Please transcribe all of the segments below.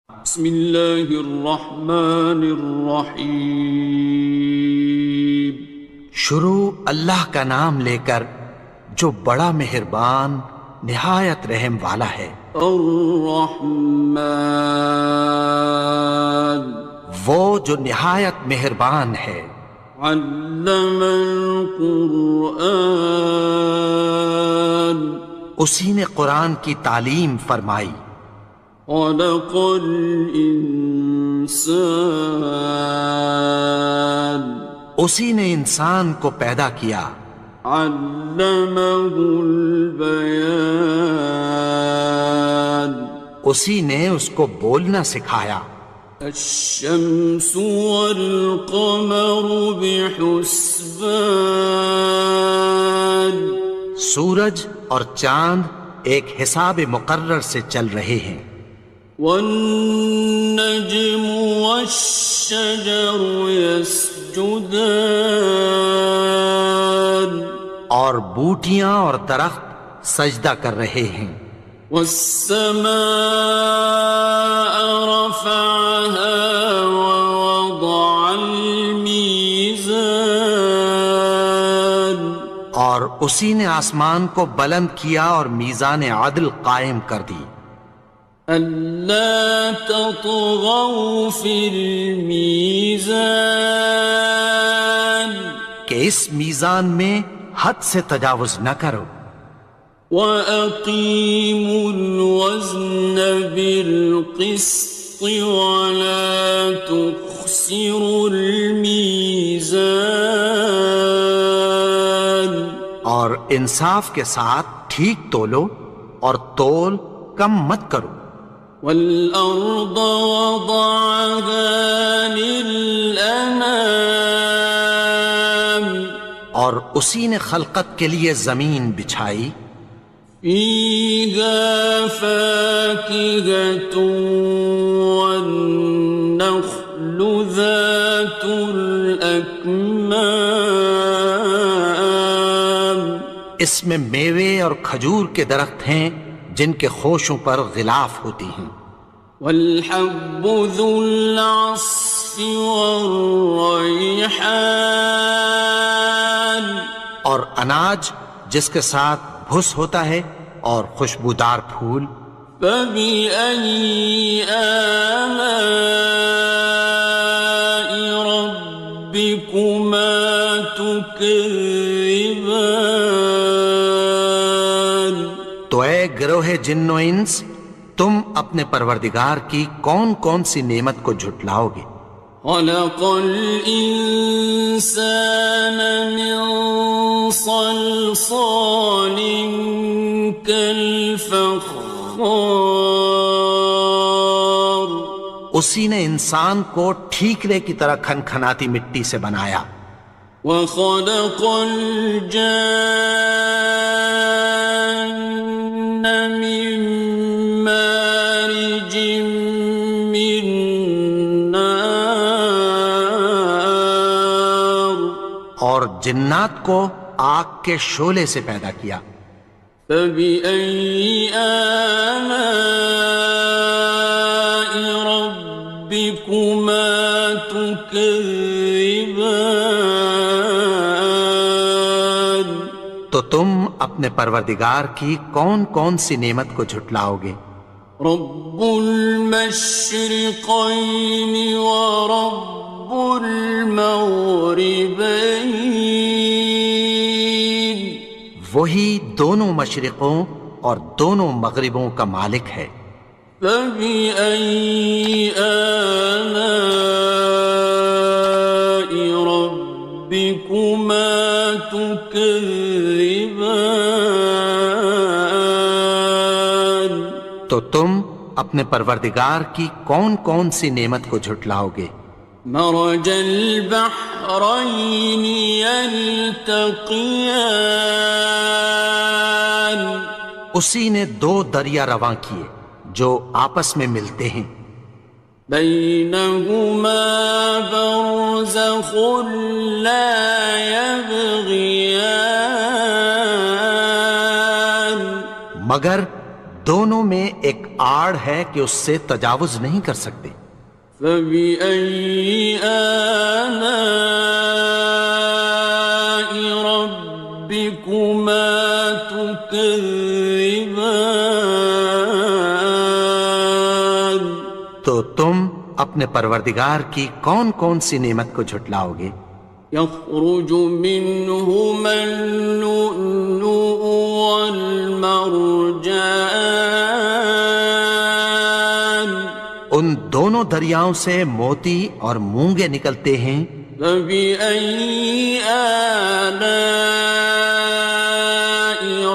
بسم اللہ الرحمن الرحیم۔ شروع اللہ کا نام لے کر جو بڑا مہربان نہایت رحم والا ہے۔ الرحمن، وہ جو نہایت مہربان ہے۔ علم القرآن، اسی نے قرآن کی تعلیم فرمائی۔ خلق الانسان، اسی نے انسان کو پیدا کیا۔ علمہ البیان، اسی نے اس کو بولنا سکھایا۔ الشمس والقمر بحسبان، سورج اور چاند ایک حساب مقرر سے چل رہے ہیں۔ والنجم والشجر يسجدان، اور بوٹیاں اور درخت سجدہ کر رہے ہیں۔ والسماء رفعها ووضع الميزان، اور اسی نے آسمان کو بلند کیا اور میزان عدل قائم کر دی۔ ألا تطغوا في الميزان، کہ اس میزان میں حد سے تجاوز نہ کرو۔ وَأَقِيمُوا الْوَزْنَ بِالْقِسْطِ وَلَا تُخْسِرُوا الْمِيزَانَ، اور انصاف کے ساتھ ٹھیک تولو اور تول کم مت کرو۔ وَالْأَرْضَ وَضَعَهَا لِلْأَنَامِ، اور اسی نے خلقت کے لیے زمین بچھائی۔ فِيهَا فَاكِهَةٌ وَالنَّخْلُ ذَاتُ الْأَكْمَامِ، اس میں میوے اور کھجور کے درخت ہیں جن کے خوشوں پر غلاف ہوتی ہیں۔ وَالْحَبُّ ذُو الْعَصْفِ وَالرَّيْحَانِ، اور اناج جس کے ساتھ بھس ہوتا ہے اور خوشبودار پھول۔ فَبِأَيِّ آلَاءِ رَبِّكُمَا تُكَذِّبَانِ، تو اے گروہ جن و انس، تم اپنے پروردگار کی کون کون سی نعمت کو جھٹلاؤ گے؟ خَلَقَ الْإِنسَانَ مِنْ صَلْصَالٍ كَالْفَخَّارِ، اسی نے انسان کو ٹھیکرے کی طرح کھنکھناتی مٹی سے بنایا۔ وَخَلَقَ الْجَانَّ مِن مَّارِجٍ مِّن نَّارٍ، اور جنات کو آگ کے شعلے سے پیدا کیا۔ فَبِأَيِّ آلَاءِ رَبِّكُمَا تُكَذِّبَانِ، تو تم اپنے پروردگار کی کون کون سی نعمت کو جھٹلاؤ گے؟ رب المشرقين ورب المغربين، وہی دونوں مشرقوں اور دونوں مغربوں کا مالک ہے۔ فبأي آلاء ربكما تكذبان، تو تم اپنے پروردگار کی کون کون سی نعمت کو جھٹلاؤ گے؟ مرج البحرين يلتقيان، اسی نے دو دریا رواں کیے جو آپس میں ملتے ہیں۔ بينهما برزخ لا يبغيان، مگر دونوں میں ایک آڑ ہے کہ اس سے تجاوز نہیں کر سکتے۔ فبأي آلاء ربكما تكذبان؟ تو تم اپنے پروردگار کی کون کون سی نعمت کو جھٹلاؤ گے؟ يخرج منهما اللؤلؤ والمرجان، ان دونوں دریاؤں سے موتی اور مونگے نکلتے ہیں۔ فبأي آلاء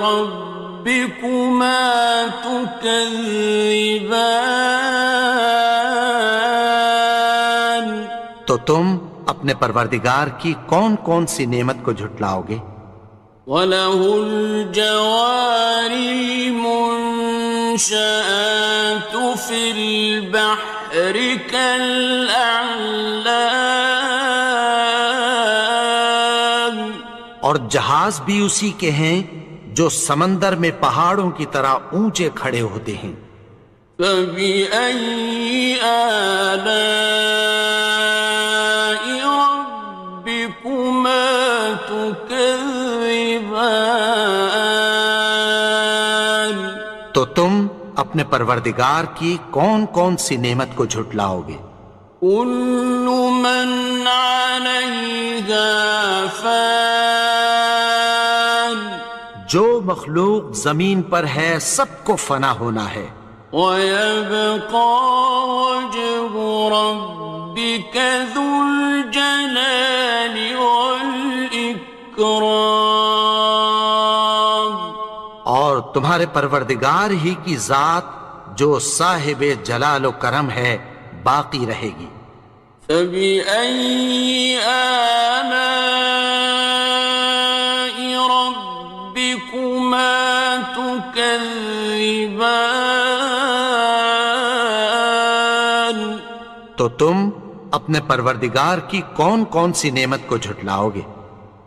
ربكما تكذبان؟ تو تم اپنے پروردگار کی کون کون سی نعمت کو جھٹلاؤ گے؟ وَلَهُ الْجَوَارِ الْمُنشَآتُ فِي الْبَحْرِ كَالْأَعْلَامِ، اور جہاز بھی اسی کے ہیں جو سمندر میں پہاڑوں کی طرح اونچے کھڑے ہوتے ہیں۔ فَبِأَيِّ آلَاءِ رَبِّكُمَا تُكَذِّبَانِ؟ تو تم اپنے پروردگار کی کون کون سی نعمت کو جھٹلاؤ گے؟ كُلُّ مَنْ عَلَيْهَا فَانٍ، جو مخلوق زمین پر ہے سب کو فنا ہونا ہے۔ وَيَبْقَى وَجْهُ رَبِّكَ ذُو الْجَلَالِ وَالْإِكْرَامِ، اور تمہارے پروردگار ہی کی ذات جو صاحب جلال و کرم ہے باقی رہے گی۔ فَبِأَيِّ آلَاءِ رَبِّكُمَا تُكَذِّبَانِ؟ تو تم اپنے پروردگار کی کون کون سی نعمت کو جھٹلاؤ گے؟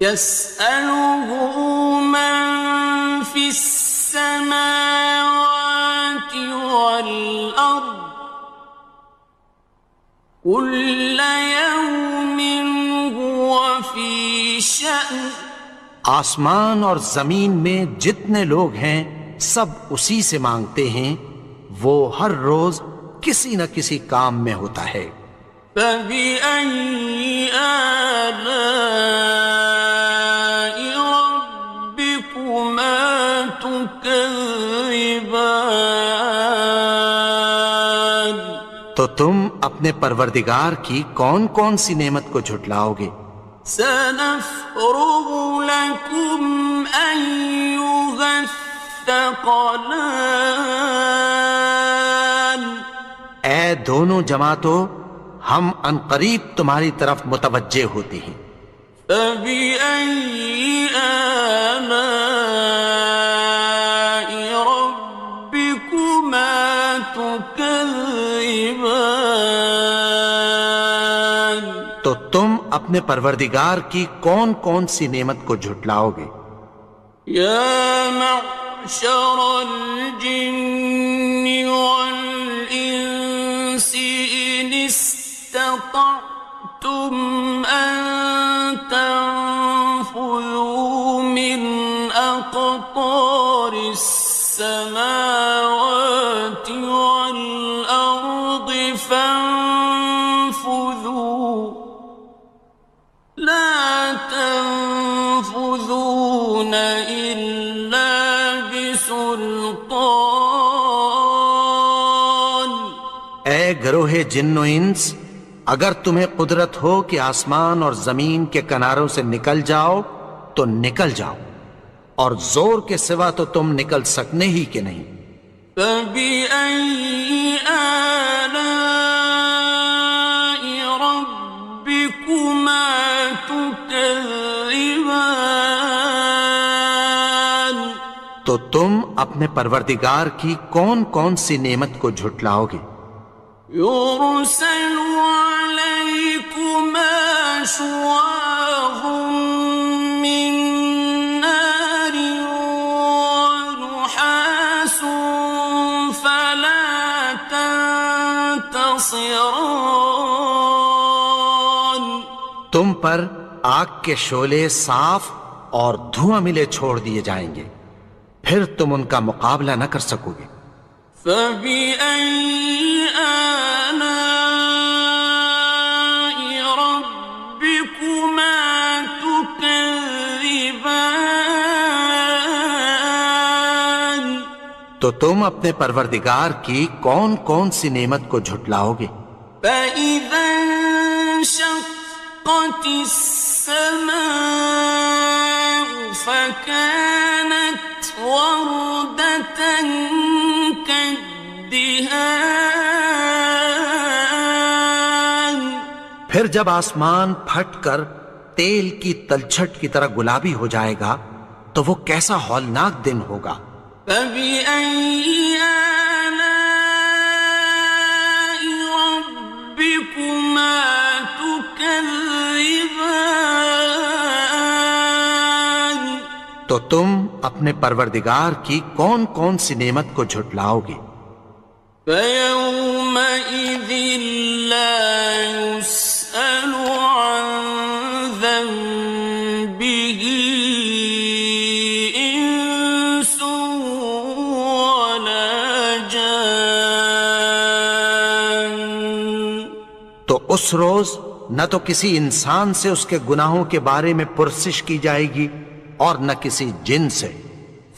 يَسْأَلُهُ مَن فِي السَّمَاوَاتِ وَالْأَرْضِ كُلَّ يَوْمٍ هُوَ فِي شَأْنٍ، آسمان اور زمین میں جتنے لوگ ہیں سب اسی سے مانگتے ہیں، وہ ہر روز کسی نہ کسی کام میں ہوتا ہے۔ فَبِأَيِّ آلَاءِ رَبِّكُمَا تُكَذِّبَانِ؟ تو تم اپنے پروردگار کی کون کون سی نعمت کو جھٹلاؤ گے؟ سَنَفْرُغُ لَكُمْ أَيُّهَ الثَّقَلَانِ، اے دونوں جماعتوں، ہم عنقریب تمہاری طرف متوجہ ہوتے ہیں۔ فَبِأَيِّ آلَاءِ رَبِّكُمَا تُكَذِّبَانِ؟ تو تم اپنے پروردگار کی کون کون سی نعمت کو جھٹلاؤ گے؟ يَا مَعْشَرَ الْجِنِّ وَالْإِنسِ إِنِ اسْتَطَعْتُمْ أَن تَنفُذُوا مِنْ أَقْطَارِ السَّمَاوَاتِ وَالْأَرْضِ فَانفُذُوا لَا تَنفُذُونَ إِلَّا بِسُلْطَانٍ۔ اے گروہ جن و انس، اگر تمہیں قدرت ہو کہ آسمان اور زمین کے کناروں سے نکل جاؤ تو نکل جاؤ، اور زور کے سوا تو تم نکل سکنے ہی کہ نہیں۔ فَبِأَيِّ آلَاءِ رَبِّكُمَا تُكَذِّبَانِ؟ تو تم اپنے پروردگار کی کون کون سی نعمت کو جھٹلاؤ گے؟ يُرْسَلُ عَلَيْكُمَا شُوَاظٌ مِّن نَّارٍ وَنُحَاسٌ ينتصران تم پر آگ کے شعلے صاف اور دھواں ملے چھوڑ دیے جائیں گے، پھر تم ان کا مقابلہ نہ کر سکو گے۔ فبأي آلاء ربكما تكذبان تو تم اپنے پروردگار کی کون کون سی نعمت کو جھٹلاؤ گے؟ فإذا انشقت السماء فكانت وردة كالدهان پھر جب آسمان پھٹ کر تیل کی تلچھٹ کی طرح گلابی ہو جائے گا تو وہ کیسا ہولناک دن ہوگا۔ فبأي آلاء ربكما تكذبان تو تم اپنے پروردگار کی کون کون سی نعمت کو جھٹلاؤ گے؟ فيومئذ لا يسأل عن ذنبه إنس ولا جان تو اس روز نہ تو کسی انسان سے اس کے گناہوں کے بارے میں پرسش کی جائے گی اور نہ کسی جن سے۔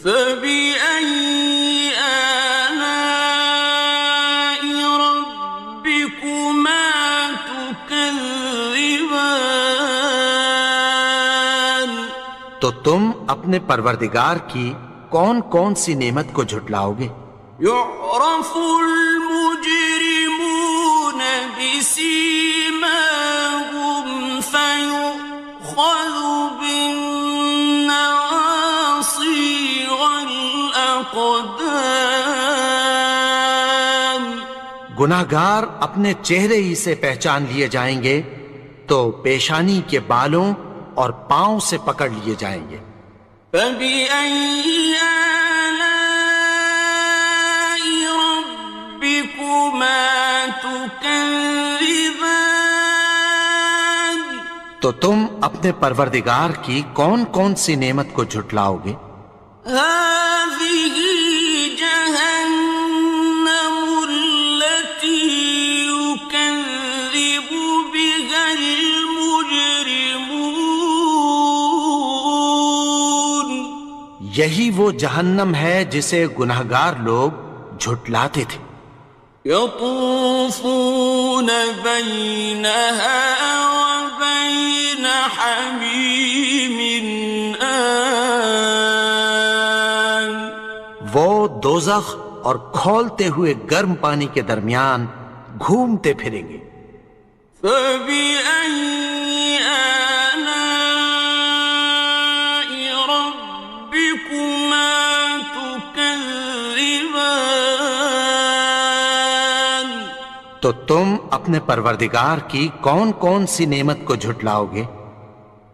فبأي آلاء ربكما تكذبان تو تم اپنے پروردگار کی کون کون سی نعمت کو جھٹلاؤ گے؟ يعرف المجرمون بسيماهم فيؤخذ بالنواصي والأقدام گناہگار اپنے چہرے ہی سے پہچان لیے جائیں گے تو پیشانی کے بالوں اور پاؤں سے پکڑ لیے جائیں گے۔ فبأي آلاء ربكما تكذبان تو تم اپنے پروردگار کی کون کون سی نعمت کو جھٹلاؤ گے؟ هذه جهنم التي يكذب بها المجرمون یہی وہ جہنم ہے جسے گناہگار لوگ جھٹلاتے تھے۔ يطوفون بينها وبين حميم آن وہ دوزخ اور کھولتے ہوئے گرم پانی کے درمیان گھومتے پھریں گے۔ فبأي آلاء ربكما تكذبان تو تم اپنے پروردگار کی کون کون سی نعمت کو جھٹلاؤ گے؟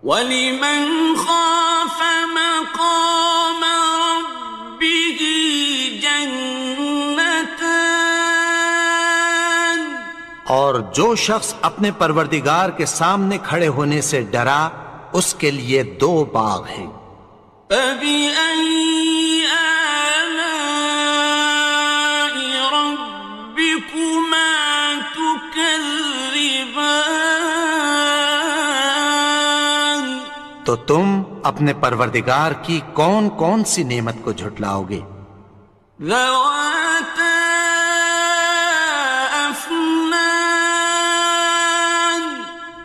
وَلِمَنْ خَافَ مَقَامَ رَبِّهِ جَنَّتَانِ اور جو شخص اپنے پروردگار کے سامنے کھڑے ہونے سے ڈرا اس کے لیے دو باغ ہیں۔ فَبِأَيِّ آلَاءِ رَبِّكُمَا تُكَذِّبَانِ تو تم اپنے پروردگار کی کون کون سی نعمت کو جھٹلاؤ گے؟ ذَوَاتَا أَفْنَانٍ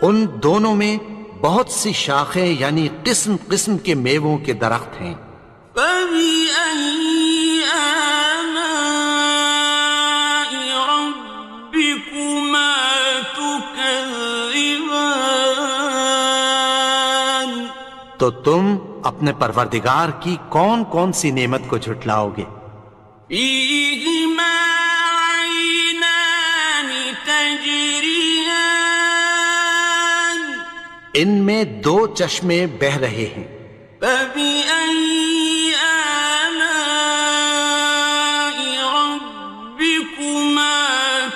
ان دونوں میں بہت سی شاخیں یعنی قسم قسم کے میووں کے درخت ہیں۔ فَبِأَيِّ آلَاءِ رَبِّكُمَا تُكَذِّبَانِ تو تم اپنے پروردگار کی کون کون سی نعمت کو جھٹلاؤ گے؟ فِيهِمَا عَيْنَانِ تَجْرِيَانِ ان میں دو چشمے بہہ رہے ہیں۔ فَبِأَيِّ آلَاءِ رَبِّكُمَا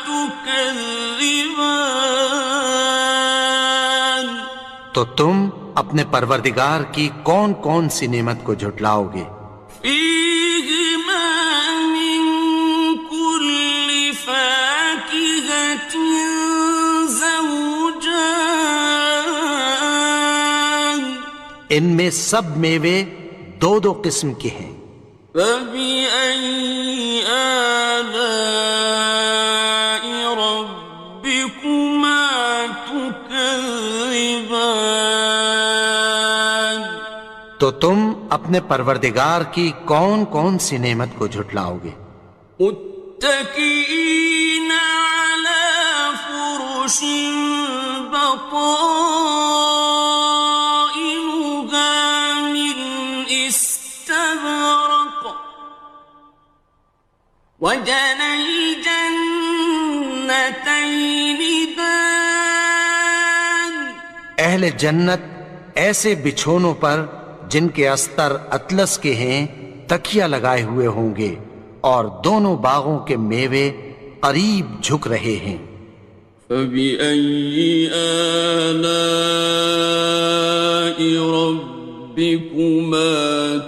تُكَذِّبَانِ تكذبان تو تم اپنے پروردگار کی کون کون سی نعمت کو جھٹلاؤ گے؟ فيهما من كل فاكهة زوجان ان میں سب میوے دو دو قسم کے ہیں۔ فبأي آلاء ربكما تكذبان تو تم اپنے پروردگار کی کون کون سی نعمت کو جھٹلاؤ گے؟ متكئين على فرش بطائنها من استبرق وجنى الجنتين دان اہل جنت ایسے بچھونوں پر جن کے استر اطلس کے ہیں تکیہ لگائے ہوئے ہوں گے، اور دونوں باغوں کے میوے قریب جھک رہے ہیں۔ فبأي آلاء ربكما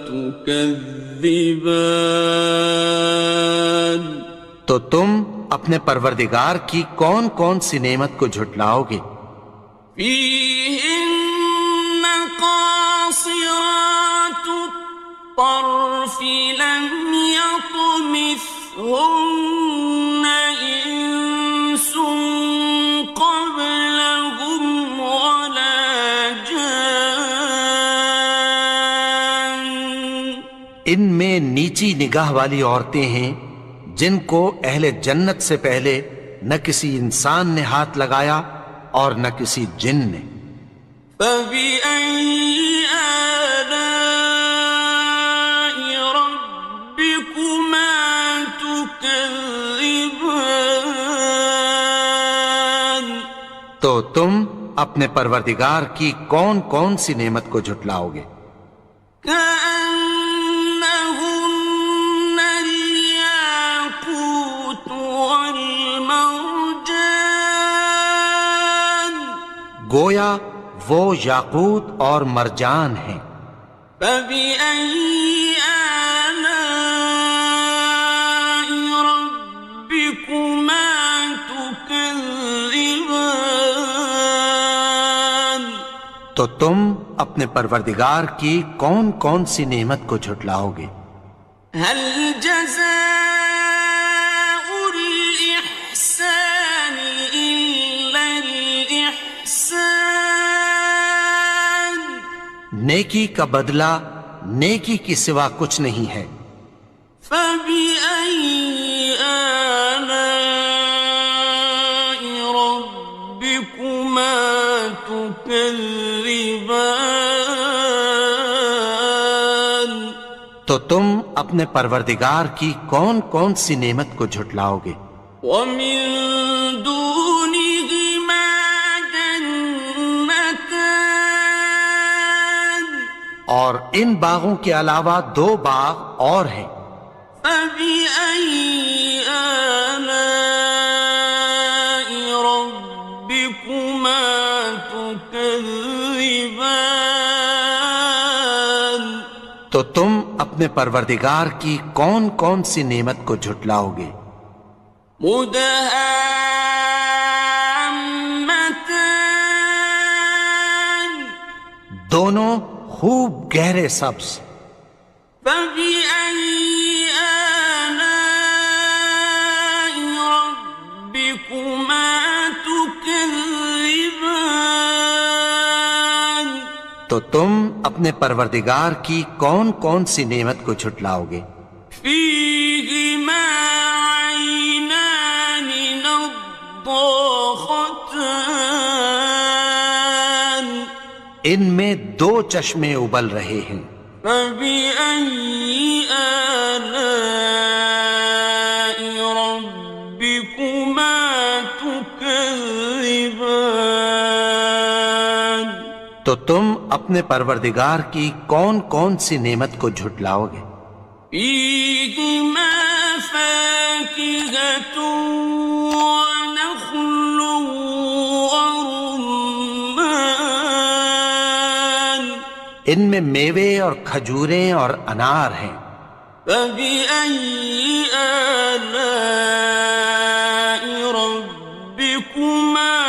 تكذبان تو تم اپنے پروردگار کی کون کون سی نعمت کو جھٹلاؤ گے؟ فيهن قاصرات الطرف لم يطمثهن إنس قبلهم ولا جان ان میں نیچی نگاہ والی عورتیں ہیں جن کو اہل جنت سے پہلے نہ کسی انسان نے ہاتھ لگایا اور نہ کسی جن نے۔ فبأي آلاء ربكما تكذبان تو تم اپنے پروردگار کی کون کون سی نعمت کو جھٹلاؤ گے؟ كأنهن الياقوت والمرجان گویا وہ یاقوت اور مرجان ہیں۔ فبأي آلاء ربكما تكذبان تو تم اپنے پروردگار کی کون کون سی نعمت کو جھٹلاؤ گے؟ هل جزاء الإحسان إلا الإحسان نیکی کا بدلہ نیکی کی سوا کچھ نہیں ہے۔ فبأي آلاء ربكما تكذبان تو تم اپنے پروردگار کی کون کون سی نعمت کو جھٹلاؤ گے؟ ومن دونهما جنتان اور ان باغوں کے علاوہ دو باغ اور ہیں۔ فبأي آلاء ربكما تكذبان تو تم اپنے پروردگار کی کون کون سی نعمت کو جھٹلاؤ گے؟ مدهامتان دونوں خوب گہرے سبز۔ فبأي آلاء ربكما تكذبان تو تم اپنے پروردگار کی کون کون سی نعمت کو جھٹلاؤ گے؟ فيهما عينان نضاختان ان میں دو چشمے ابل رہے ہیں۔ فبأي آلاء ربكما تكذبان تو تم اپنے پروردگار کی کون کون سی نعمت کو جھٹلاؤ گے؟ فيهما فاكهة ونخل ان میں میوے اور کھجوریں اور انار ہیں۔ فبأي آلاء ربكما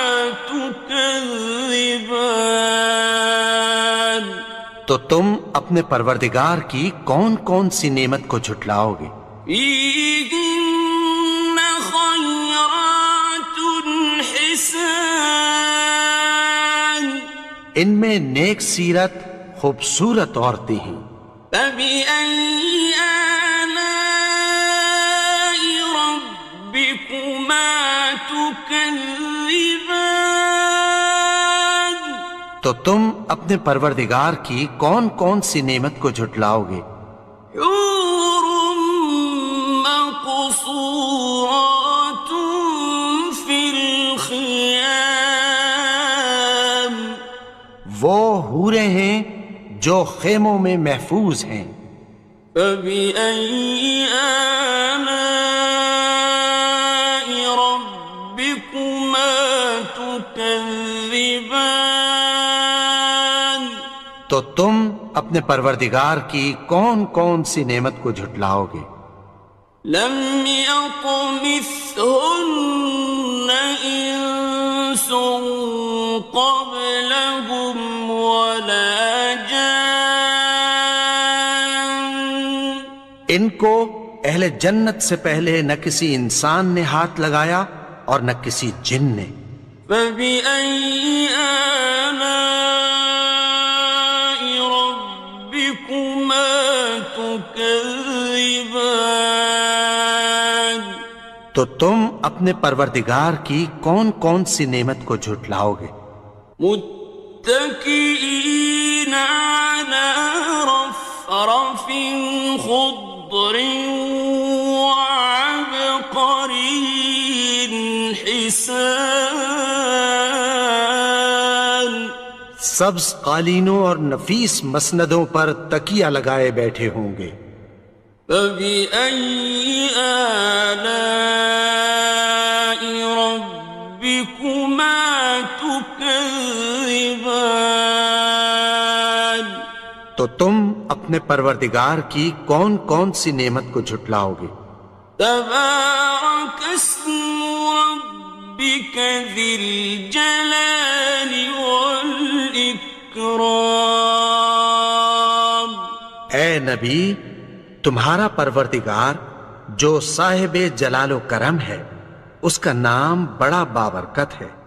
تكذبان؟ تو تم اپنے پروردگار کی کون کون سی نعمت کو جھٹلاؤ گے؟ فيهن خيرات حسان، ان میں نیک سیرت خوبصورت عورتیں ہیں۔ فبأي آلاء ربكما تكذبان؟ تو تم اپنے پروردگار کی کون کون سی نعمت کو جھٹلاؤ گے؟ حور مقصورات في الخيام، وہ حوریں ہیں جو خیموں میں محفوظ ہیں۔ فبأي آلاء ربكما تكذبان؟ تو تم اپنے پروردگار کی کون کون سی نعمت کو جھٹلاؤ گے؟ لم يطمثهن إنس قبلهم ولا جان، ان کو اہل جنت سے پہلے نہ کسی انسان نے ہاتھ لگایا اور نہ کسی جن نے۔ فبأي آلاء ربكما تكذبان؟ تو تم اپنے پروردگار کی کون کون سی نعمت کو جھٹلاؤ گے؟ متكئين على رفرف خضر وعبقري حسان، سبز قالینوں اور نفیس مسندوں پر تکیہ لگائے بیٹھے ہوں گے۔ فبأي آلاء ربكما تكذبان؟ تو تم اپنے پروردگار کی کون کون سی نعمت کو جھٹلاؤ گے؟ تبارك اسم ربك ذي الجلال والإكرام۔ اے نبی، تمہارا پروردگار جو صاحب جلال و کرم ہے، اس کا نام بڑا بابرکت ہے۔